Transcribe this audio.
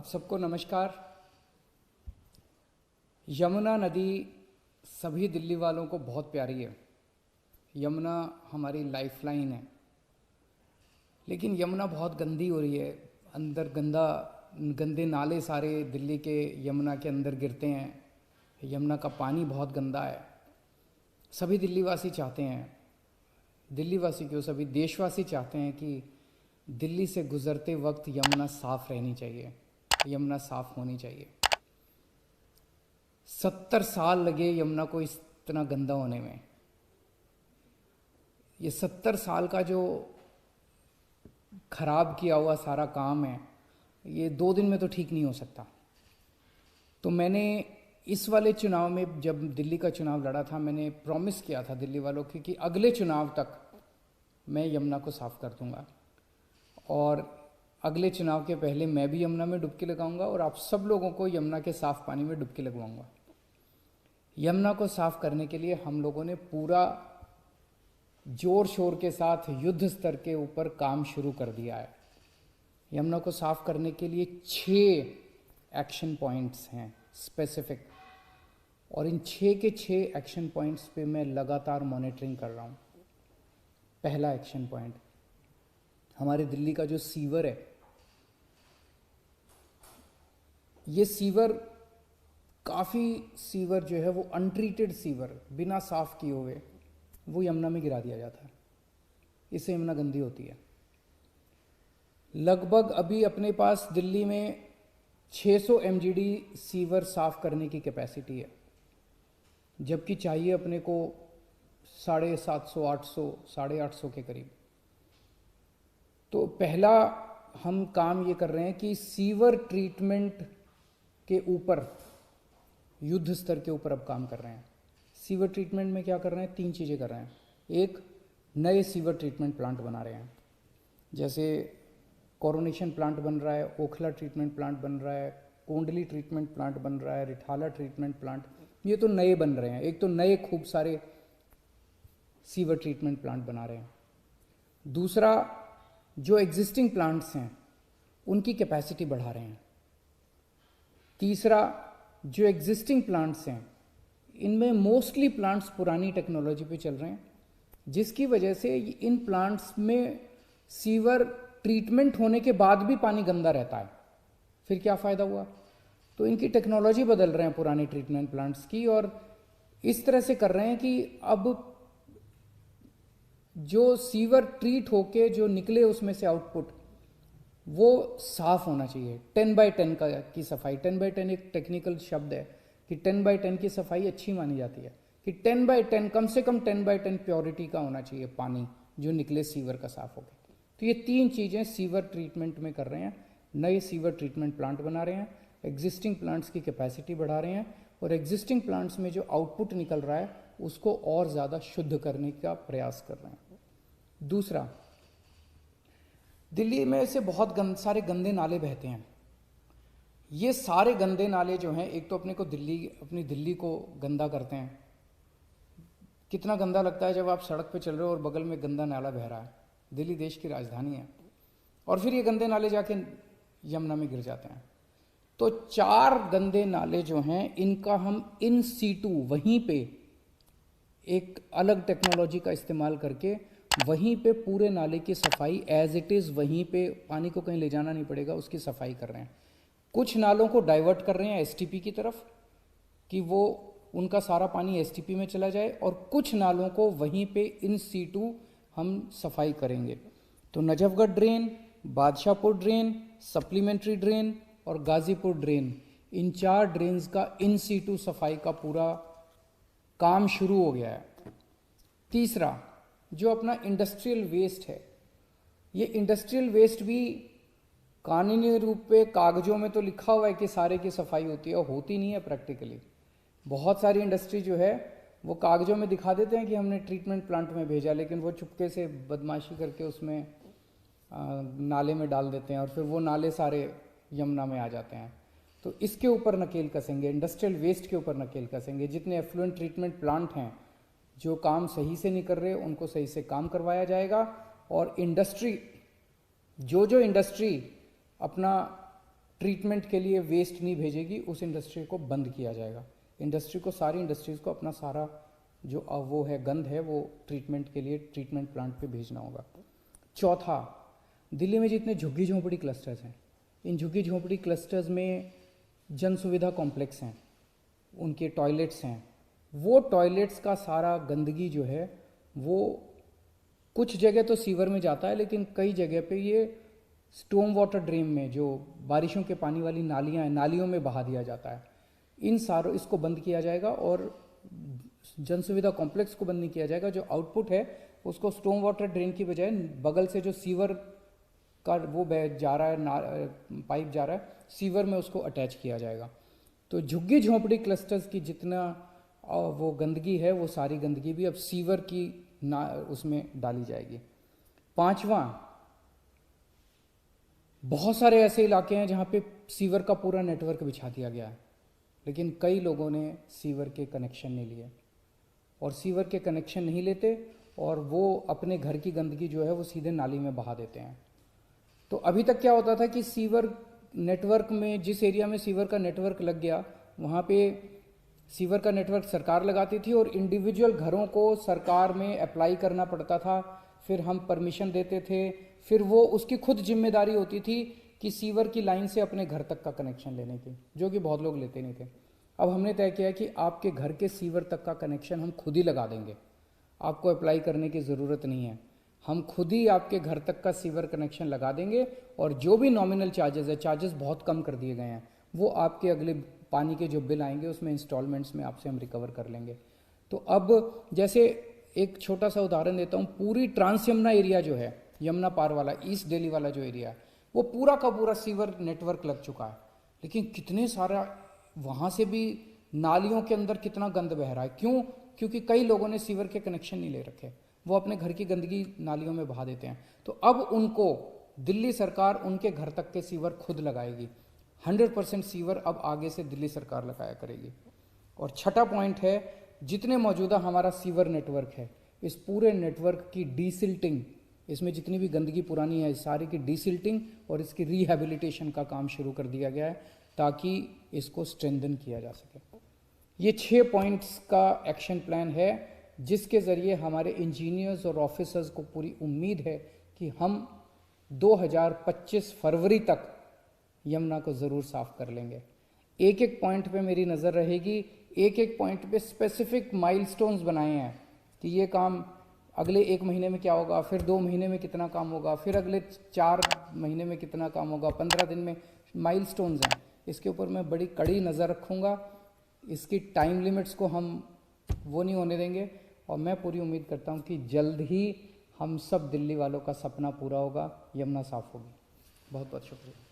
सबको नमस्कार। यमुना नदी सभी दिल्ली वालों को बहुत प्यारी है। यमुना हमारी लाइफलाइन है, लेकिन यमुना बहुत गंदी हो रही है। अंदर गंदे नाले सारे दिल्ली के यमुना के अंदर गिरते हैं। यमुना का पानी बहुत गंदा है। सभी दिल्लीवासी चाहते हैं, दिल्लीवासी क्यों, सभी देशवासी चाहते हैं कि दिल्ली से गुजरते वक्त यमुना साफ़ रहनी चाहिए, यमुना साफ़ होनी चाहिए। 70 साल लगे यमुना को इतना गंदा होने में। ये 70 साल का जो खराब किया हुआ सारा काम है, ये 2 दिन में तो ठीक नहीं हो सकता। तो मैंने इस वाले चुनाव में, जब दिल्ली का चुनाव लड़ा था, मैंने प्रॉमिस किया था दिल्ली वालों को कि अगले चुनाव तक मैं यमुना को साफ़ कर दूंगा, और अगले चुनाव के पहले मैं भी यमुना में डुबकी लगाऊंगा और आप सब लोगों को यमुना के साफ़ पानी में डुबकी लगवाऊंगा। यमुना को साफ़ करने के लिए हम लोगों ने पूरा जोर शोर के साथ युद्ध स्तर के ऊपर काम शुरू कर दिया है। यमुना को साफ़ करने के लिए 6 एक्शन पॉइंट्स हैं स्पेसिफिक, और इन 6 के 6 एक्शन पॉइंट्स पे मैं लगातार मॉनिटरिंग कर रहा हूँ। पहला एक्शन पॉइंट, हमारे दिल्ली का जो सीवर है, ये सीवर, काफ़ी सीवर जो है वो अनट्रीटेड सीवर, बिना साफ़ किए हुए वो यमुना में गिरा दिया जाता है। इससे यमुना गंदी होती है। लगभग अभी अपने पास दिल्ली में 600 MGD सीवर साफ़ करने की कैपेसिटी है, जबकि चाहिए अपने को 750, 800, 850 के करीब। तो पहला हम काम ये कर रहे हैं कि सीवर ट्रीटमेंट के ऊपर, युद्ध स्तर के ऊपर अब काम कर रहे हैं। सीवर ट्रीटमेंट में क्या कर रहे हैं? 3 चीज़ें कर रहे हैं। एक, नए सीवर ट्रीटमेंट प्लांट बना रहे हैं, जैसे कोरोनेशन प्लांट बन रहा है, ओखला ट्रीटमेंट प्लांट बन रहा है, कोंडली ट्रीटमेंट प्लांट बन रहा है, रिठाला ट्रीटमेंट प्लांट, ये तो नए बन रहे हैं। एक तो नए खूब सारे सीवर ट्रीटमेंट प्लांट बना रहे हैं। दूसरा, जो एग्जिस्टिंग प्लांट्स हैं उनकी कैपेसिटी बढ़ा रहे हैं। तीसरा, जो एग्जिस्टिंग प्लांट्स हैं इनमें मोस्टली प्लांट्स पुरानी टेक्नोलॉजी पे चल रहे हैं, जिसकी वजह से इन प्लांट्स में सीवर ट्रीटमेंट होने के बाद भी पानी गंदा रहता है। फिर क्या फ़ायदा हुआ? तो इनकी टेक्नोलॉजी बदल रहे हैं पुराने ट्रीटमेंट प्लांट्स की, और इस तरह से कर रहे हैं कि अब जो सीवर ट्रीट होके जो निकले उसमें से आउटपुट, वो साफ़ होना चाहिए। 10x10 की सफाई, 10x10 एक टेक्निकल शब्द है कि 10x10 की सफाई अच्छी मानी जाती है, कि 10x10, कम से कम 10x10 प्योरिटी का होना चाहिए पानी जो निकले सीवर का साफ़ होकर। तो ये 3 चीज़ें सीवर ट्रीटमेंट में कर रहे हैं। नए सीवर ट्रीटमेंट प्लांट बना रहे हैं, एग्जिस्टिंग प्लांट्स की कैपेसिटी बढ़ा रहे हैं, और एग्जिस्टिंग प्लांट्स में जो आउटपुट निकल रहा है उसको और ज़्यादा शुद्ध करने का प्रयास कर रहे हैं। दूसरा, दिल्ली में से बहुत सारे गंदे नाले बहते हैं। ये सारे गंदे नाले जो हैं, एक तो अपने दिल्ली को गंदा करते हैं। कितना गंदा लगता है जब आप सड़क पे चल रहे हो और बगल में गंदा नाला बह रहा है। दिल्ली देश की राजधानी है, और फिर ये गंदे नाले जाके यमुना में गिर जाते हैं। तो 4 गंदे नाले जो हैं इनका हम इन सीटू, वहीं पे एक अलग टेक्नोलॉजी का इस्तेमाल करके वहीं पे पूरे नाले की सफाई एज इट इज़, वहीं पे, पानी को कहीं ले जाना नहीं पड़ेगा, उसकी सफाई कर रहे हैं। कुछ नालों को डाइवर्ट कर रहे हैं STP की तरफ कि वो उनका सारा पानी STP में चला जाए, और कुछ नालों को वहीं पे इन सीटू हम सफाई करेंगे। तो Najafgarh drain, Badshahpur drain, supplementary drain और गाजीपुर ड्रेन, इन 4 ड्रेन्स का इन सीटू सफाई का पूरा काम शुरू हो गया है। तीसरा, जो अपना इंडस्ट्रियल वेस्ट है, ये इंडस्ट्रियल वेस्ट भी कानूनी रूप पे कागजों में तो लिखा हुआ है कि सारे की सफाई होती है, और होती नहीं है प्रैक्टिकली। बहुत सारी इंडस्ट्री जो है वो कागजों में दिखा देते हैं कि हमने ट्रीटमेंट प्लांट में भेजा, लेकिन वो चुपके से बदमाशी करके उसमें नाले में डाल देते हैं, और फिर वो नाले सारे यमुना में आ जाते हैं। तो इसके ऊपर नकेल कसेंगे, इंडस्ट्रियल वेस्ट के ऊपर नकेल कसेंगे। जितने एफ्लुएंट ट्रीटमेंट प्लांट हैं जो काम सही से नहीं कर रहे, उनको सही से काम करवाया जाएगा, और इंडस्ट्री, जो इंडस्ट्री अपना ट्रीटमेंट के लिए वेस्ट नहीं भेजेगी, उस इंडस्ट्री को बंद किया जाएगा। इंडस्ट्री को, सारी इंडस्ट्रीज़ को अपना सारा जो वो है गंद है वो ट्रीटमेंट के लिए ट्रीटमेंट प्लांट पे भेजना होगा। चौथा, दिल्ली में जितने झुग्गी झोंपड़ी क्लस्टर्स हैं, इन झुग्गी झोंपड़ी क्लस्टर्स में जन सुविधा कॉम्प्लेक्स हैं, उनके टॉयलेट्स हैं, वो टॉयलेट्स का सारा गंदगी जो है वो कुछ जगह तो सीवर में जाता है, लेकिन कई जगह पे ये स्टॉर्म वाटर ड्रेन में, जो बारिशों के पानी वाली नालियाँ हैं, नालियों में बहा दिया जाता है। इन सारों इसको बंद किया जाएगा और जन सुविधा कॉम्प्लेक्स को बंद नहीं किया जाएगा। जो आउटपुट है उसको स्टॉर्म वाटर ड्रेन की बजाय बगल से जो सीवर का वो जा रहा है, पाइप जा रहा है, सीवर में उसको अटैच किया जाएगा। तो झुग्गी झोंपड़ी क्लस्टर्स की जितना वो गंदगी है, वो सारी गंदगी भी अब सीवर की उसमें डाली जाएगी। पांचवा, बहुत सारे ऐसे इलाके हैं जहाँ पे सीवर का पूरा नेटवर्क बिछा दिया गया है, लेकिन कई लोगों ने सीवर के कनेक्शन नहीं लिए, और सीवर के कनेक्शन नहीं लेते और वो अपने घर की गंदगी जो है वो सीधे नाली में बहा देते हैं। तो अभी तक क्या होता था कि सीवर नेटवर्क में, जिस एरिया में सीवर का नेटवर्क लग गया, वहाँ पे सीवर का नेटवर्क सरकार लगाती थी और इंडिविजुअल घरों को सरकार में अप्लाई करना पड़ता था, फिर हम परमिशन देते थे, फिर वो उसकी खुद जिम्मेदारी होती थी कि सीवर की लाइन से अपने घर तक का कनेक्शन लेने की, जो कि बहुत लोग लेते नहीं थे। अब हमने तय किया कि आपके घर के सीवर तक का कनेक्शन हम खुद ही लगा देंगे, आपको अप्लाई करने की ज़रूरत नहीं है, हम खुद ही आपके घर तक का सीवर कनेक्शन लगा देंगे, और जो भी नॉमिनल चार्जेस है, चार्जेस बहुत कम कर दिए गए हैं, वो आपके अगले पानी के जो बिल आएंगे उसमें इंस्टॉलमेंट्स में आपसे हम रिकवर कर लेंगे। तो अब जैसे एक छोटा सा उदाहरण देता हूँ, पूरी ट्रांस यमुना एरिया जो है, यमुना पार वाला, ईस्ट दिल्ली वाला जो एरिया है, वो पूरा का पूरा सीवर नेटवर्क लग चुका है, लेकिन कितने सारा वहाँ से भी नालियों के अंदर कितना गंद बह रहा है। क्यों? क्योंकि कई लोगों ने सीवर के कनेक्शन नहीं ले रखे, वो अपने घर की गंदगी नालियों में बहा देते हैं। तो अब उनको दिल्ली सरकार उनके घर तक के सीवर खुद लगाएगी। 100% सीवर अब आगे से दिल्ली सरकार लगाया करेगी। और छठा पॉइंट है, जितने मौजूदा हमारा सीवर नेटवर्क है, इस पूरे नेटवर्क की डीसिल्टिंग, इसमें जितनी भी गंदगी पुरानी है सारी की डीसिल्टिंग और इसकी रिहैबिलिटेशन का काम शुरू कर दिया गया है, ताकि इसको स्ट्रेंथन किया जा सके। ये 6 पॉइंट्स का एक्शन प्लान है, जिसके ज़रिए हमारे इंजीनियर्स और ऑफिसर्स को पूरी उम्मीद है कि हम 2025 फरवरी तक यमुना को ज़रूर साफ कर लेंगे। एक एक पॉइंट पे मेरी नज़र रहेगी, एक एक पॉइंट पे स्पेसिफिक माइलस्टोन्स बनाए हैं कि ये काम अगले 1 महीने में क्या होगा, फिर 2 महीने में कितना काम होगा, फिर अगले 4 महीने में कितना काम होगा, 15 दिन में, माइलस्टोन्स हैं। इसके ऊपर मैं बड़ी कड़ी नज़र रखूँगा, इसकी टाइम लिमिट्स को हम वो नहीं होने देंगे, और मैं पूरी उम्मीद करता हूँ कि जल्द ही हम सब दिल्ली वालों का सपना पूरा होगा, यमुना साफ होगी। बहुत बहुत शुक्रिया।